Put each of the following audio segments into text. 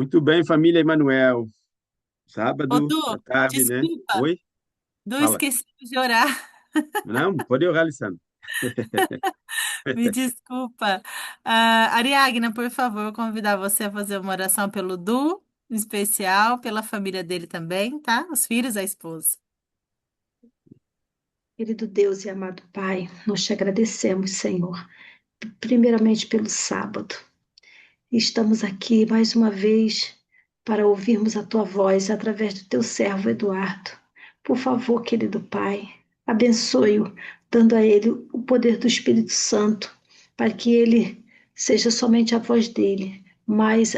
Muito bem, família Emanuel. Ô, Sábado à Du, tarde, né? desculpa. Oi? Du, Fala. esqueci de orar. Não, pode orar, Alessandro. Me desculpa. Ariagna, por favor, vou convidar você a fazer uma oração pelo Du, em especial, pela família dele também, tá? Os filhos, a esposa. Querido Deus e amado Pai, nós te agradecemos, Senhor, primeiramente pelo sábado. Estamos aqui mais uma vez para ouvirmos a tua voz através do teu servo Eduardo. Por favor, querido Pai, abençoe-o, dando a ele o poder do Espírito Santo, para que ele seja somente a voz dele, mas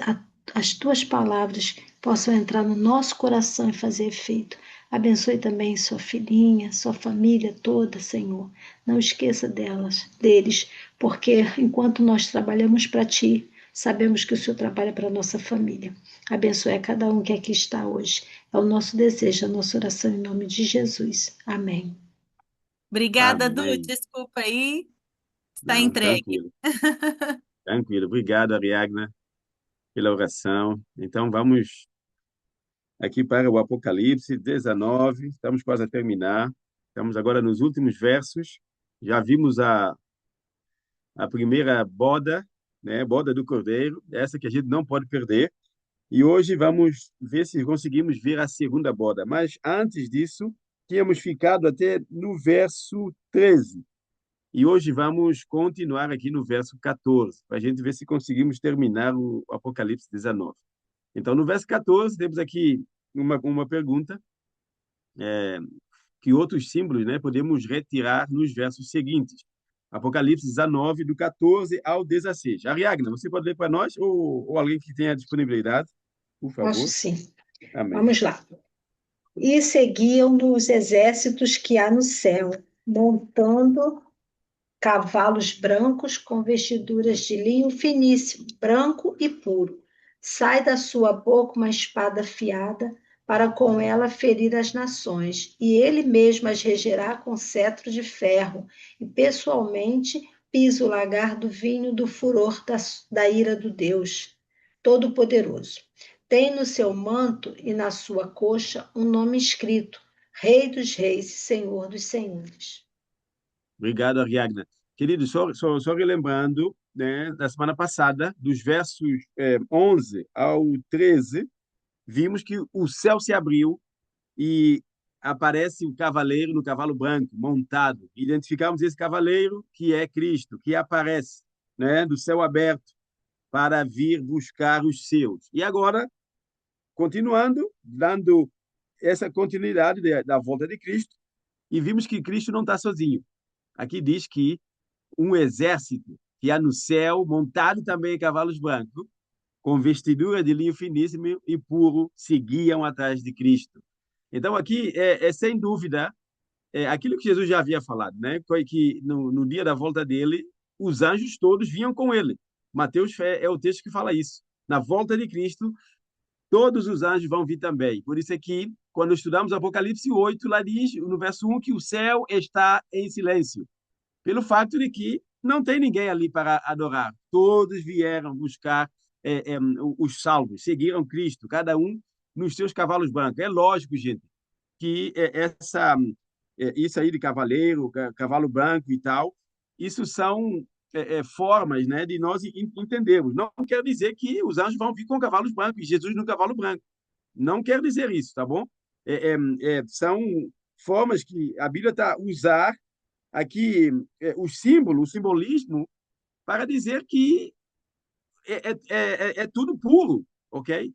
as tuas palavras possam entrar no nosso coração e fazer efeito. Abençoe também sua filhinha, sua família toda, Senhor. Não esqueça deles, porque enquanto nós trabalhamos para ti, sabemos que o Senhor trabalha para a nossa família. Abençoe a cada um que aqui está hoje. É o nosso desejo, a nossa oração em nome de Jesus. Amém. Obrigada, Du. Amém. Desculpa aí. Está Não, entregue. tranquilo, tranquilo. Obrigado, Ariagna, pela oração. Então, vamos aqui para o Apocalipse 19. Estamos quase a terminar. Estamos agora nos últimos versos. Já vimos a primeira boda, né? Boda do Cordeiro, essa que a gente não pode perder. E hoje vamos ver se conseguimos ver a segunda boda. Mas antes disso, tínhamos ficado até no verso 13. E hoje vamos continuar aqui no verso 14, para a gente ver se conseguimos terminar o Apocalipse 19. Então, no verso 14, temos aqui uma pergunta, é, que outros símbolos, né, podemos retirar nos versos seguintes. Apocalipse 19, do 14 ao 16. Ariagna, você pode ler para nós ou alguém que tenha disponibilidade, por Posso favor? sim. Amém. Vamos lá. E seguiam-no os exércitos que há no céu, montando cavalos brancos com vestiduras de linho finíssimo, branco e puro. Sai da sua boca uma espada afiada, para com ela ferir as nações, e ele mesmo as regerá com cetro de ferro, e pessoalmente pisa o lagar do vinho do furor da ira do Deus Todo-Poderoso. Tem no seu manto e na sua coxa um nome escrito: Rei dos Reis e Senhor dos Senhores. Obrigado, Ariadna. Querido, só relembrando, né, da semana passada, dos versos 11 ao 13, vimos que o céu se abriu e aparece o cavaleiro no cavalo branco, montado. Identificamos esse cavaleiro que é Cristo, que aparece, né, do céu aberto para vir buscar os seus. E agora, continuando, dando essa continuidade da volta de Cristo, e vimos que Cristo não está sozinho. Aqui diz que um exército que há no céu, montado também em cavalos brancos, com vestidura de linho finíssimo e puro, seguiam atrás de Cristo. Então, aqui sem dúvida, aquilo que Jesus já havia falado, né? Foi que no dia da volta dele, os anjos todos vinham com ele. Mateus é o texto que fala isso. Na volta de Cristo, todos os anjos vão vir também. Por isso é que, quando estudamos Apocalipse 8, lá diz, no verso 1, que o céu está em silêncio pelo fato de que não tem ninguém ali para adorar. Todos vieram buscar os salvos, seguiram Cristo, cada um nos seus cavalos brancos. É lógico, gente, que isso aí de cavaleiro, cavalo branco e tal, isso são formas, né, de nós entendermos. Não quer dizer que os anjos vão vir com cavalos brancos e Jesus no cavalo branco. Não quer dizer isso, tá bom? São formas que a Bíblia está usar aqui o simbolismo, para dizer que é tudo puro, ok?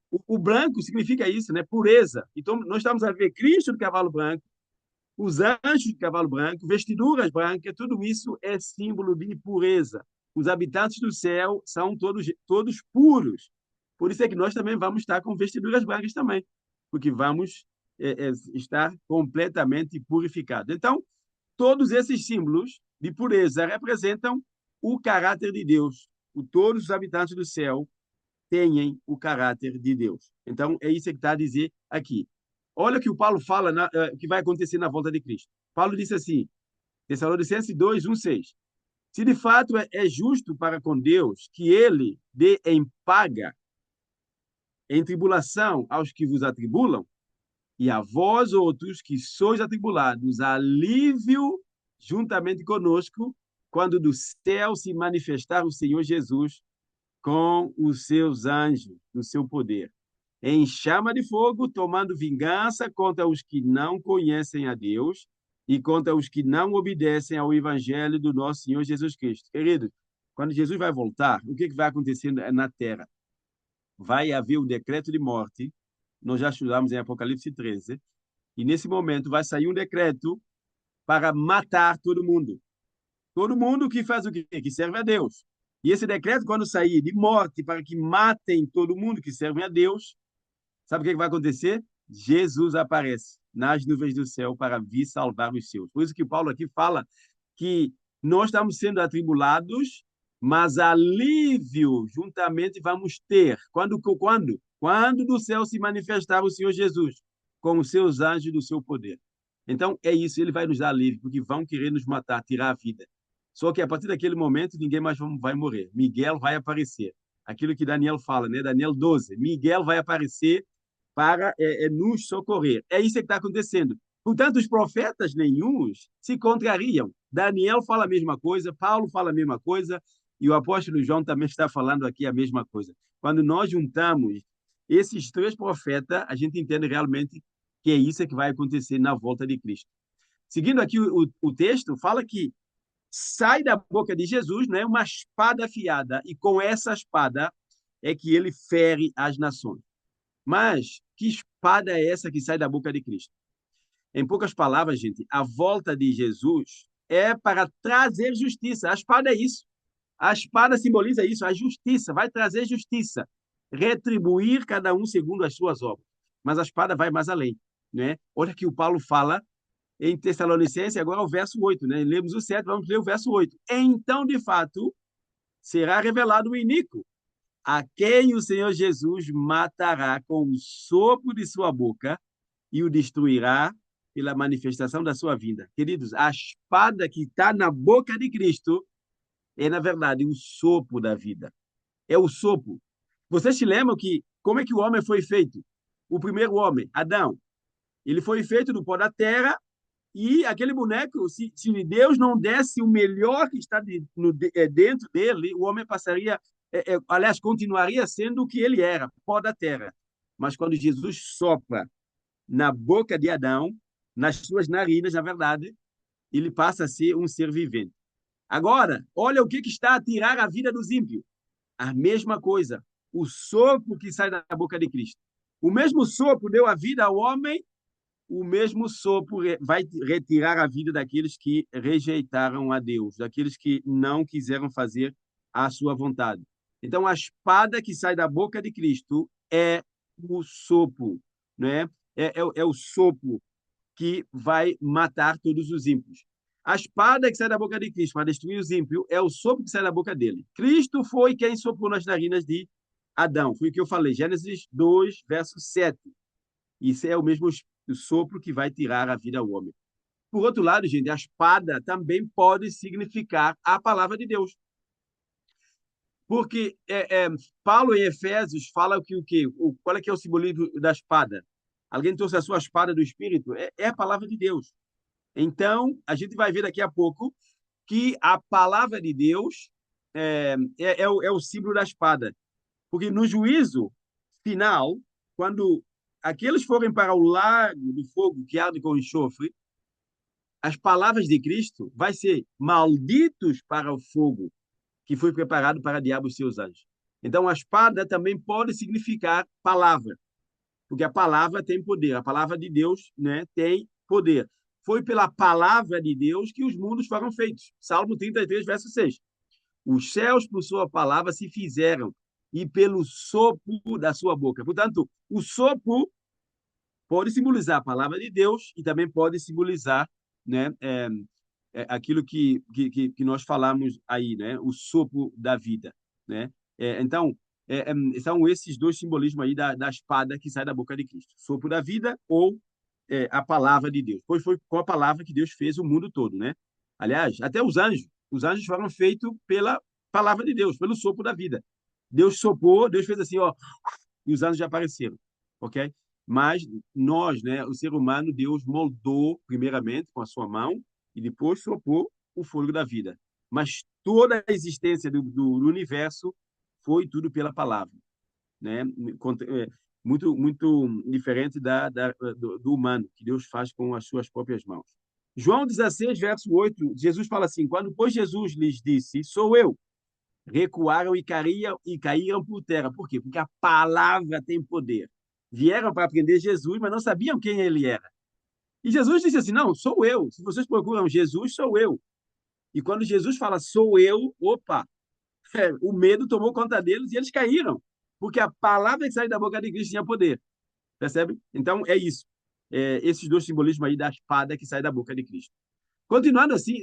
O branco significa isso, né? Pureza. Então, nós estamos a ver Cristo de cavalo branco, os anjos de cavalo branco, vestiduras brancas, tudo isso é símbolo de pureza. Os habitantes do céu são todos puros. Por isso é que nós também vamos estar com vestiduras brancas também, porque vamos estar completamente purificados. Então, todos esses símbolos de pureza representam o caráter de Deus. Todos os habitantes do céu têm o caráter de Deus. Então, é isso que está a dizer aqui. Olha o que o Paulo fala que vai acontecer na volta de Cristo. Paulo disse assim, Tessalonicenses 2, 1, 6. Se de fato é justo para com Deus que ele dê em paga em tribulação aos que vos atribulam, e a vós outros que sois atribulados, alívio juntamente conosco, quando do céu se manifestar o Senhor Jesus com os seus anjos, no seu poder, em chama de fogo, tomando vingança contra os que não conhecem a Deus e contra os que não obedecem ao evangelho do nosso Senhor Jesus Cristo. Queridos, quando Jesus vai voltar, o que vai acontecer na terra? Vai haver o decreto de morte, nós já estudamos em Apocalipse 13, e nesse momento vai sair um decreto para matar todo mundo. Todo mundo que faz o quê? Que serve a Deus. E esse decreto, quando sair de morte para que matem todo mundo que serve a Deus, sabe o que vai acontecer? Jesus aparece nas nuvens do céu para vir salvar os seus. Por isso que Paulo aqui fala que nós estamos sendo atribulados, mas alívio juntamente vamos ter. Quando? Quando do céu se manifestar o Senhor Jesus com os seus anjos do seu poder. Então, é isso, ele vai nos dar alívio, porque vão querer nos matar, tirar a vida. Só que a partir daquele momento, ninguém mais vai morrer. Miguel vai aparecer. Aquilo que Daniel fala, né? Daniel 12. Miguel vai aparecer para nos socorrer. É isso que está acontecendo. Portanto, os profetas nenhuns se contrariam. Daniel fala a mesma coisa, Paulo fala a mesma coisa, e o apóstolo João também está falando aqui a mesma coisa. Quando nós juntamos esses três profetas, a gente entende realmente que é isso que vai acontecer na volta de Cristo. Seguindo aqui o texto, fala que sai da boca de Jesus, né, uma espada afiada, e com essa espada é que ele fere as nações. Mas que espada é essa que sai da boca de Cristo? Em poucas palavras, gente, a volta de Jesus é para trazer justiça. A espada é isso. A espada simboliza isso, a justiça, vai trazer justiça, retribuir cada um segundo as suas obras. Mas a espada vai mais além, né? Olha que o Paulo fala em Tessalonicenses, agora o verso 8, né? Lemos o 7, vamos ler o verso 8. Então, de fato, será revelado o iníquo, a quem o Senhor Jesus matará com o sopro de sua boca e o destruirá pela manifestação da sua vinda. Queridos, a espada que está na boca de Cristo é, na verdade, o sopro da vida. É o sopro. Vocês se lembram que como é que o homem foi feito? O primeiro homem, Adão, ele foi feito do pó da terra e aquele boneco, se Deus não desse o melhor que está dentro dele, o homem passaria, aliás, continuaria sendo o que ele era, pó da terra. Mas quando Jesus sopra na boca de Adão, nas suas narinas, na verdade, ele passa a ser um ser vivente. Agora, olha o que está a tirar a vida dos ímpios. A mesma coisa, o sopro que sai da boca de Cristo. O mesmo sopro deu a vida ao homem, o mesmo sopro vai retirar a vida daqueles que rejeitaram a Deus, daqueles que não quiseram fazer a sua vontade. Então, a espada que sai da boca de Cristo é o sopro, né? É o sopro que vai matar todos os ímpios. A espada que sai da boca de Cristo para destruir os ímpios é o sopro que sai da boca dele. Cristo foi quem soprou nas narinas de Adão. Foi o que eu falei, Gênesis 2, verso 7. Isso é o mesmo sopro que vai tirar a vida ao homem. Por outro lado, gente, a espada também pode significar a palavra de Deus. Porque Paulo em Efésios fala que qual é que é o simbolismo da espada? Alguém trouxe a sua espada do Espírito? É a palavra de Deus. Então, a gente vai ver daqui a pouco que a palavra de Deus é o símbolo da espada. Porque no juízo final, quando aqueles forem para o lago do fogo que arde com enxofre, as palavras de Cristo vai ser malditos para o fogo que foi preparado para diabo e seus anjos. Então, a espada também pode significar palavra, porque a palavra tem poder, a palavra de Deus, né, tem poder. Foi pela palavra de Deus que os mundos foram feitos. Salmo 33, verso 6. Os céus, por sua palavra, se fizeram, e pelo sopro da sua boca. Portanto, o sopro pode simbolizar a palavra de Deus e também pode simbolizar, né, aquilo que nós falamos aí, né, o sopro da vida, né? Então, são esses dois simbolismos aí da espada que sai da boca de Cristo, sopro da vida ou a palavra de Deus. Pois foi com a palavra que Deus fez o mundo todo, né? Aliás, até os anjos foram feitos pela palavra de Deus, pelo sopro da vida. Deus soprou, Deus fez assim, ó, e os anjos já apareceram, ok? Mas nós, né, o ser humano, Deus moldou primeiramente com a sua mão e depois soprou o fôlego da vida. Mas toda a existência do universo foi tudo pela palavra, né? Muito diferente do humano, que Deus faz com as suas próprias mãos. João 16, verso 8, Jesus fala assim: quando, pois, Jesus lhes disse, sou eu, recuaram e caíram por terra. Por quê? Porque a palavra tem poder. Vieram para aprender Jesus, mas não sabiam quem ele era. E Jesus disse assim: não, sou eu. Se vocês procuram Jesus, sou eu. E quando Jesus fala, sou eu, opa, o medo tomou conta deles e eles caíram. Porque a palavra que sai da boca de Cristo tinha poder. Percebe? Então, é isso. Esses dois simbolismos aí da espada que sai da boca de Cristo. Continuando assim,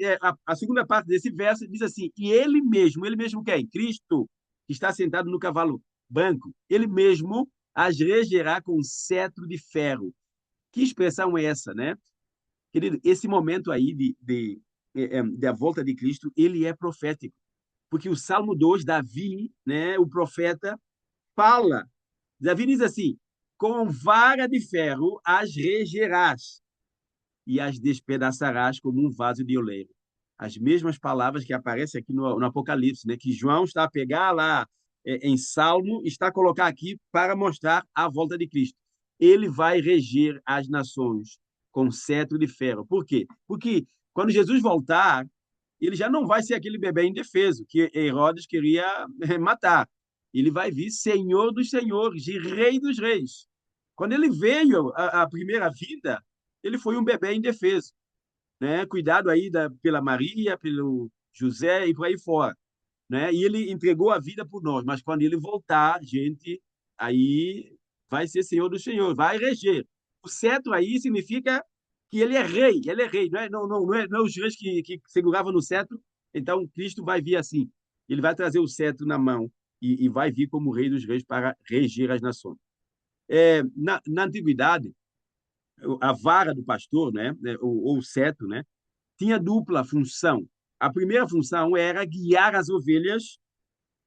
a segunda parte desse verso diz assim: e ele mesmo quem? Cristo, que está sentado no cavalo branco, ele mesmo as regerá com um cetro de ferro. Que expressão é essa, né? Querido, esse momento aí da volta de Cristo, ele é profético. Porque o Salmo 2, Davi, né, o profeta, fala. Davi diz assim: com vara de ferro as regerás e as despedaçarás como um vaso de oleiro. As mesmas palavras que aparecem aqui no Apocalipse, né? Que João está a pegar lá em Salmo, está a colocar aqui para mostrar a volta de Cristo. Ele vai reger as nações com cetro de ferro. Por quê? Porque quando Jesus voltar, ele já não vai ser aquele bebê indefeso que Herodes queria matar. Ele vai vir Senhor dos senhores e Rei dos reis. Quando ele veio a primeira vinda, ele foi um bebê indefeso, né? Cuidado aí pela Maria, pelo José e por aí fora, né? E ele entregou a vida por nós, mas quando ele voltar, gente, aí vai ser Senhor do Senhor, vai reger. O cetro aí significa que ele é rei, não é os reis que seguravam no cetro, então Cristo vai vir assim, ele vai trazer o cetro na mão e vai vir como rei dos reis para reger as nações. Na antiguidade, a vara do pastor, né, ou o cetro, né, tinha dupla função. A primeira função era guiar as ovelhas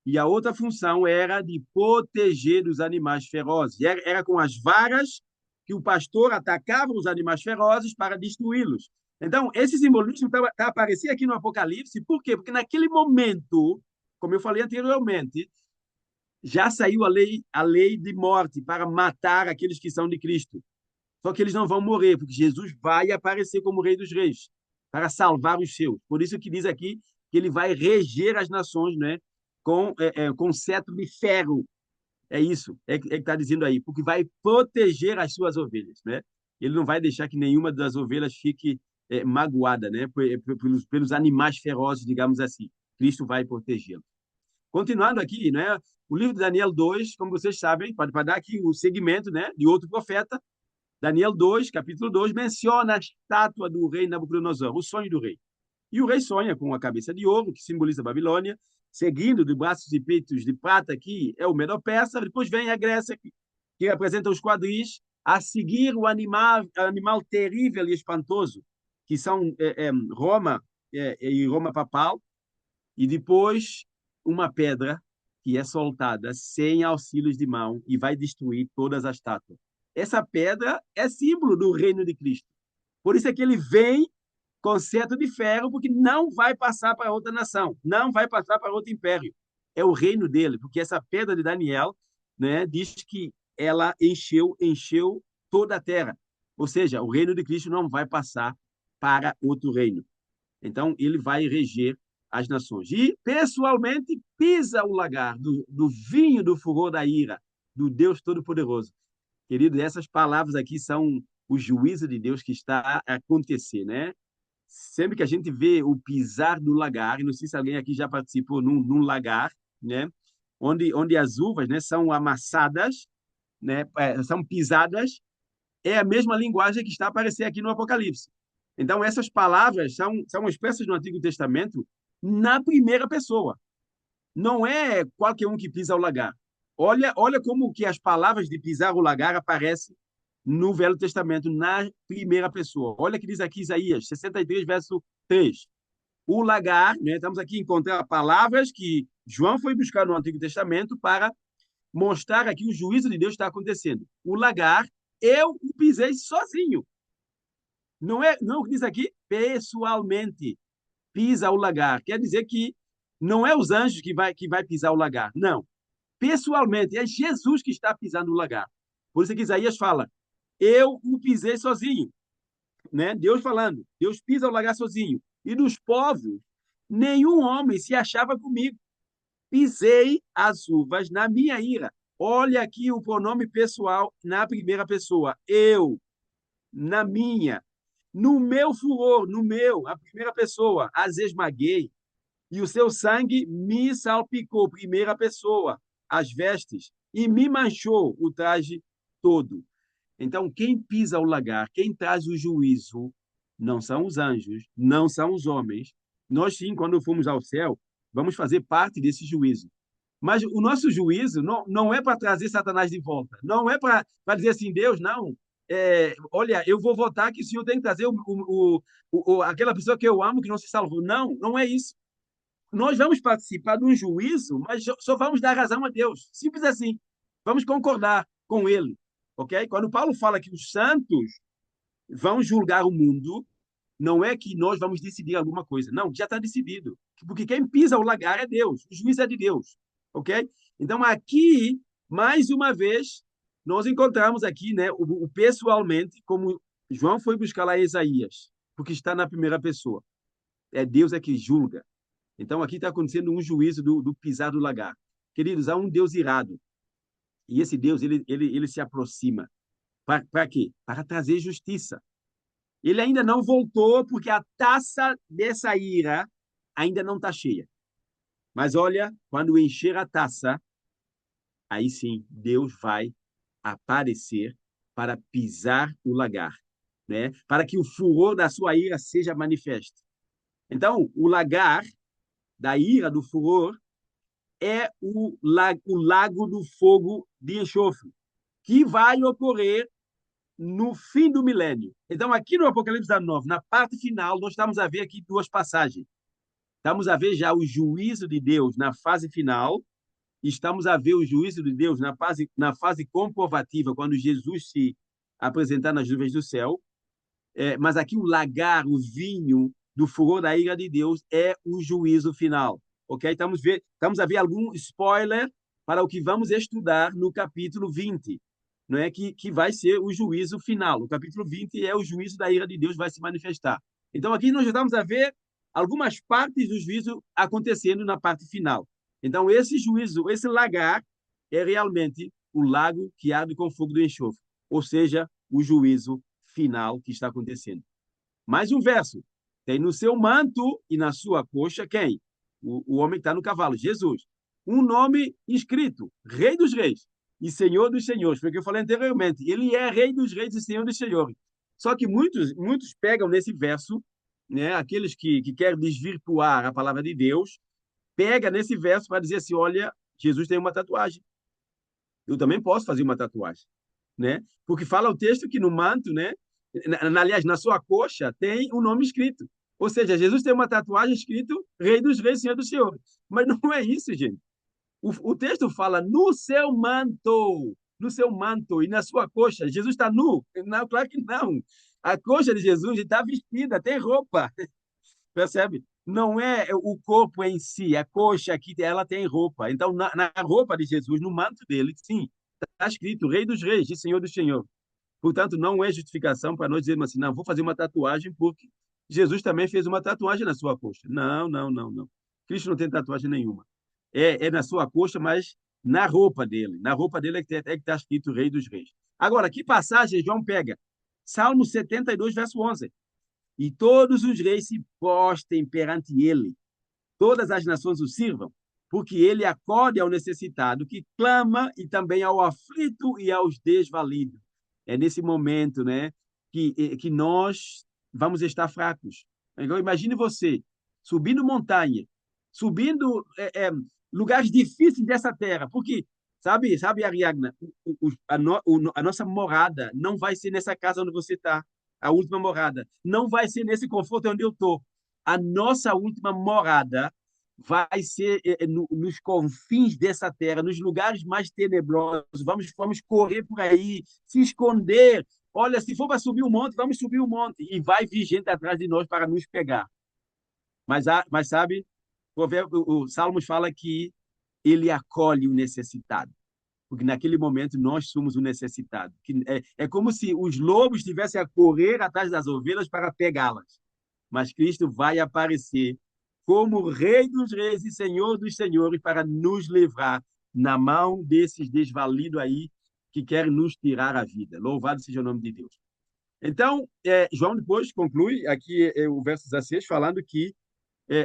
e a outra função era de proteger dos animais ferozes. Era com as varas que o pastor atacava os animais ferozes para destruí-los. Então, esse simbolismo aparecia aqui no Apocalipse, por quê? Porque naquele momento, como eu falei anteriormente, já saiu a lei de morte para matar aqueles que são de Cristo. Só que eles não vão morrer, porque Jesus vai aparecer como Rei dos Reis, para salvar os seus. Por isso que diz aqui que ele vai reger as nações, né? Com cetro de ferro. É isso, que está dizendo aí, porque vai proteger as suas ovelhas, né? Ele não vai deixar que nenhuma das ovelhas fique magoada, né? Pelos animais ferozes, digamos assim. Cristo vai protegê-los. Continuando aqui, né? O livro de Daniel 2, como vocês sabem, para dar aqui o segmento, né, de outro profeta, Daniel 2, capítulo 2, menciona a estátua do rei Nabucodonosor, o sonho do rei. E o rei sonha com a cabeça de ouro, que simboliza a Babilônia, seguindo de braços e peitos de prata, que é o Medo-Persa. Depois vem a Grécia, que representa os quadris, a seguir o animal terrível e espantoso, que são Roma e Roma papal. E depois uma pedra que é soltada sem auxílios de mão e vai destruir todas as estátuas. Essa pedra é símbolo do reino de Cristo. Por isso é que ele vem com cetro de ferro, porque não vai passar para outra nação, não vai passar para outro império. É o reino dele, porque essa pedra de Daniel, né, diz que ela encheu toda a terra. Ou seja, o reino de Cristo não vai passar para outro reino. Então, ele vai reger as nações. E, pessoalmente, pisa o lagar do vinho do furor da ira, do Deus Todo-Poderoso. Querido, essas palavras aqui são o juízo de Deus que está a acontecer, né? Sempre que a gente vê o pisar do lagar, e não sei se alguém aqui já participou num lagar, né? Onde as uvas, né, são amassadas, né, são pisadas, é a mesma linguagem que está a aparecer aqui no Apocalipse. Então, essas palavras são expressas no Antigo Testamento na primeira pessoa. Não é qualquer um que pisa o lagar. Olha como que as palavras de pisar o lagar aparecem no Velho Testamento, na primeira pessoa. Olha que diz aqui Isaías 63, verso 3. O lagar, né, estamos aqui a encontrar palavras que João foi buscar no Antigo Testamento para mostrar aqui o juízo de Deus está acontecendo. O lagar, eu o pisei sozinho. Não diz aqui pessoalmente pisa o lagar. Quer dizer que não é os anjos que vai pisar o lagar. Não. Pessoalmente, é Jesus que está pisando o lagar. Por isso que Isaías fala, eu o pisei sozinho. Né? Deus falando, Deus pisa o lagar sozinho. E dos povos, nenhum homem se achava comigo. Pisei as uvas na minha ira. Olha aqui o pronome pessoal na primeira pessoa. Eu, na minha, no meu furor, no meu, a primeira pessoa, as esmaguei, e o seu sangue me salpicou, primeira pessoa, as vestes, e me manchou o traje todo. Então, quem pisa o lagar, quem traz o juízo, não são os anjos, não são os homens. Nós, sim, quando formos ao céu, vamos fazer parte desse juízo. Mas o nosso juízo não é para trazer Satanás de volta. Não é para dizer assim, Deus, não. Olha, eu vou votar que o Senhor tem que trazer aquela pessoa que eu amo que não se salvou. Não, não é isso. Nós vamos participar de um juízo, mas só vamos dar razão a Deus. Simples assim. Vamos concordar com ele. Ok? Quando Paulo fala que os santos vão julgar o mundo, não é que nós vamos decidir alguma coisa. Não, já está decidido. Porque quem pisa o lagar é Deus. O juiz é de Deus. Ok? Então, aqui, mais uma vez, nós encontramos aqui, né, o pessoalmente, como João foi buscar lá Isaías, porque está na primeira pessoa. É Deus é que julga. Então, aqui está acontecendo um juízo do pisar do lagar. Queridos, há um Deus irado. E esse Deus, ele se aproxima. Para quê? Para trazer justiça. Ele ainda não voltou, porque a taça dessa ira ainda não está cheia. Mas olha, quando encher a taça, aí sim, Deus vai aparecer para pisar o lagar, né? Para que o furor da sua ira seja manifesto. Então, o lagar da ira, do furor, é o lago do fogo de enxofre, que vai ocorrer no fim do milênio. Então, aqui no Apocalipse 19, na parte final, nós estamos a ver aqui duas passagens. Estamos a ver já o juízo de Deus na fase final, e estamos a ver o juízo de Deus na fase comprovativa, quando Jesus se apresentar nas nuvens do céu. Mas aqui o lagar, o vinho do furor da ira de Deus é o juízo final. Ok? Estamos a ver algum spoiler para o que vamos estudar no capítulo 20, não é? Que vai ser o juízo final. O capítulo 20 é o juízo da ira de Deus vai se manifestar. Então, aqui nós já estamos a ver algumas partes do juízo acontecendo na parte final. Então, esse juízo, esse lagar, é realmente o lago que arde com fogo do enxofre, ou seja, o juízo final que está acontecendo. Mais um verso. Tem no seu manto e na sua coxa quem? O homem que está no cavalo, Jesus. Um nome escrito, Rei dos Reis e Senhor dos Senhores. Foi o que eu falei anteriormente. Ele é Rei dos Reis e Senhor dos Senhores. Só que muitos pegam nesse verso, né, aqueles que querem desvirtuar a palavra de Deus, pega nesse verso para dizer assim, olha, Jesus tem uma tatuagem. Eu também posso fazer uma tatuagem, né? Porque fala o texto que no manto, né? Aliás, na sua coxa tem um nome escrito. Ou seja, Jesus tem uma tatuagem escrito Rei dos Reis, Senhor dos Senhores. Mas não é isso, gente. O texto fala no seu manto e na sua coxa. Jesus está nu? Não, claro que não. A coxa de Jesus está vestida, tem roupa. Percebe? Não é o corpo em si, a coxa aqui, ela tem roupa. Então, na roupa de Jesus, no manto dele, sim, está escrito Rei dos Reis e Senhor dos Senhores. Portanto, não é justificação para nós dizermos assim, não, vou fazer uma tatuagem porque Jesus também fez uma tatuagem na sua coxa. Não, não, não, não. Cristo não tem tatuagem nenhuma. É na sua coxa, mas na roupa dele. Na roupa dele é que está escrito Rei dos Reis. Agora, que passagem João pega? Salmo 72, verso 11. E todos os reis se postem perante ele, todas as nações o sirvam, porque ele acode ao necessitado, que clama, e também ao aflito e aos desvalidos. É nesse momento, né, que nós vamos estar fracos. Então, imagine você subindo montanha, subindo lugares difíceis dessa terra, porque, sabe, Ariadna, a nossa morada não vai ser nessa casa onde você está, a última morada. Não vai ser nesse conforto onde eu estou. A nossa última morada vai ser nos confins dessa terra, nos lugares mais tenebrosos. Vamos correr por aí, se esconder. Olha, se for para subir o monte, vamos subir o monte. E vai vir gente atrás de nós para nos pegar. Mas sabe, o Salmos fala que ele acolhe o necessitado. Porque naquele momento nós somos o necessitado. É como se os lobos estivessem a correr atrás das ovelhas para pegá-las. Mas Cristo vai aparecer como Rei dos Reis e Senhor dos Senhores para nos livrar na mão desses desvalidos aí que querem nos tirar a vida. Louvado seja o nome de Deus. Então, João depois conclui aqui o verso 16, falando que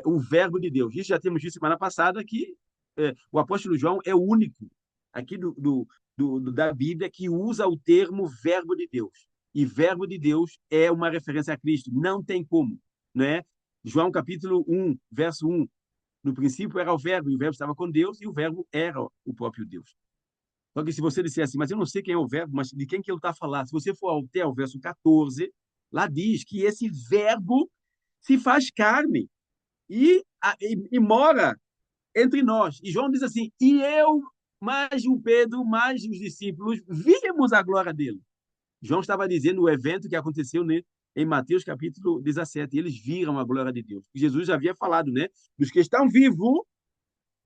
o verbo de Deus. Isso já temos visto semana passada que o apóstolo João é o único aqui da Bíblia que usa o termo verbo de Deus. E verbo de Deus é uma referência a Cristo. Não tem como, né? João capítulo 1, verso 1. No princípio era o verbo, e o verbo estava com Deus, e o verbo era o próprio Deus. Só que se você disser assim, mas eu não sei quem é o verbo, mas de quem que ele está falando? Se você for até o verso 14, lá diz que esse verbo se faz carne e mora entre nós. E João diz assim, e eu, mais o Pedro, mais os discípulos, vimos a glória dele. João estava dizendo o evento que aconteceu, né, em Mateus capítulo 17. Eles viram a glória de Deus. Jesus já havia falado, né? Dos que estão vivos,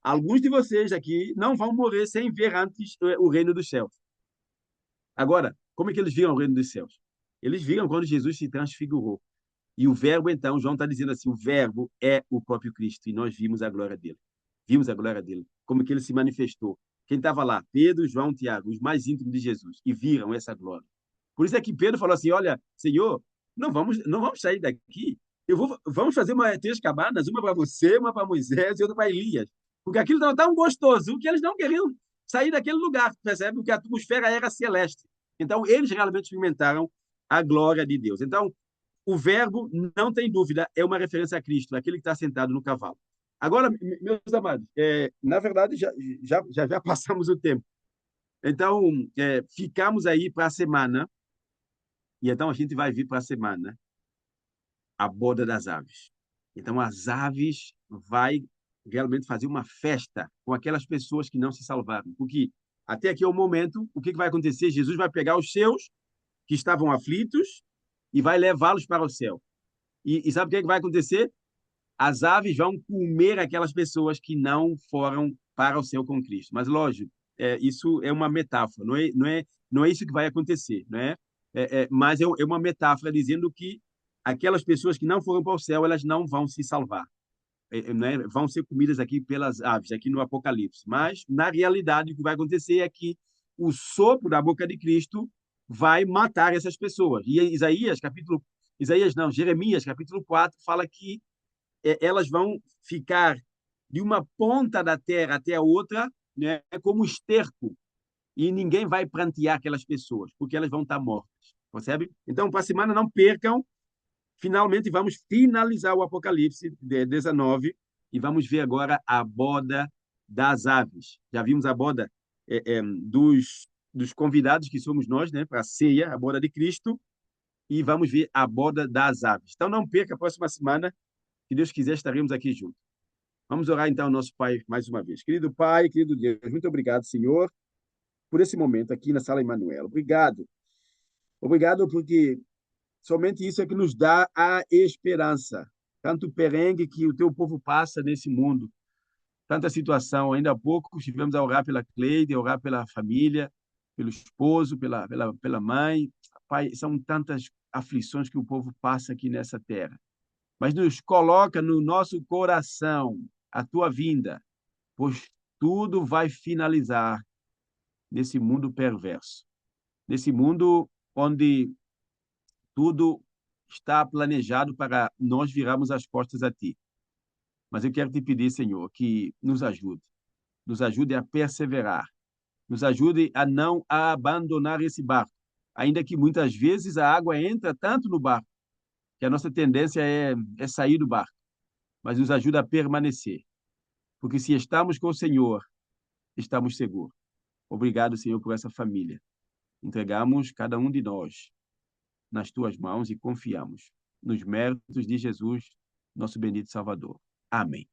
alguns de vocês aqui não vão morrer sem ver antes o reino dos céus. Agora, como é que eles viram o reino dos céus? Eles viram quando Jesus se transfigurou. E o verbo, então, João está dizendo assim, o verbo é o próprio Cristo, e nós vimos a glória dele. Vimos a glória dele, como que ele se manifestou. Quem estava lá? Pedro, João, Tiago, os mais íntimos de Jesus, e viram essa glória. Por isso é que Pedro falou assim, olha, Senhor, não vamos sair daqui. Vamos fazer três cabanas, uma para você, uma para Moisés e outra para Elias. Porque aquilo estava tão gostoso que eles não queriam sair daquele lugar, percebe? Porque a atmosfera era celeste. Então, eles realmente experimentaram a glória de Deus. Então, o verbo, não tem dúvida, é uma referência a Cristo, aquele que está sentado no cavalo. Agora, meus amados, na verdade, já passamos o tempo. Então, ficamos aí para a semana, e então a gente vai vir para a semana a boda das aves. Então, as aves vai realmente fazer uma festa com aquelas pessoas que não se salvaram. Porque até aqui é o momento, o que vai acontecer? Jesus vai pegar os seus que estavam aflitos e vai levá-los para o céu. E sabe o que vai acontecer? As aves vão comer aquelas pessoas que não foram para o céu com Cristo. Mas, lógico, isso é uma metáfora, não é isso que vai acontecer, né? Mas é uma metáfora dizendo que aquelas pessoas que não foram para o céu, elas não vão se salvar. Né? Vão ser comidas aqui pelas aves, aqui no Apocalipse. Mas, na realidade, o que vai acontecer é que o sopro da boca de Cristo vai matar essas pessoas. E Jeremias, capítulo 4, fala que elas vão ficar de uma ponta da terra até a outra, né, como esterco, e ninguém vai prantear aquelas pessoas, porque elas vão estar mortas, percebe? Então, para a semana, não percam. Finalmente, vamos finalizar o Apocalipse 19 e vamos ver agora a boda das aves. Já vimos a boda dos convidados, que somos nós, né, para a ceia, a boda de Cristo, e vamos ver a boda das aves. Então, não perca a próxima semana. Se Deus quiser, estaremos aqui juntos. Vamos orar então ao nosso Pai mais uma vez. Querido Pai, querido Deus, muito obrigado, Senhor, por esse momento aqui na Sala Emanuel. Obrigado. Obrigado porque somente isso é que nos dá a esperança. Tanto perrengue que o teu povo passa nesse mundo, tanta situação. Ainda há pouco estivemos a orar pela Cleide, a orar pela família, pelo esposo, pela mãe. Pai, são tantas aflições que o povo passa aqui nessa terra. Mas nos coloca no nosso coração a tua vinda, pois tudo vai finalizar nesse mundo perverso, nesse mundo onde tudo está planejado para nós virarmos as costas a ti. Mas eu quero te pedir, Senhor, que nos ajude a perseverar, nos ajude a não abandonar esse barco, ainda que muitas vezes a água entra tanto no barco, que a nossa tendência é sair do barco, mas nos ajuda a permanecer, porque se estamos com o Senhor, estamos seguros. Obrigado, Senhor, por essa família. Entregamos cada um de nós nas tuas mãos e confiamos nos méritos de Jesus, nosso bendito Salvador. Amém.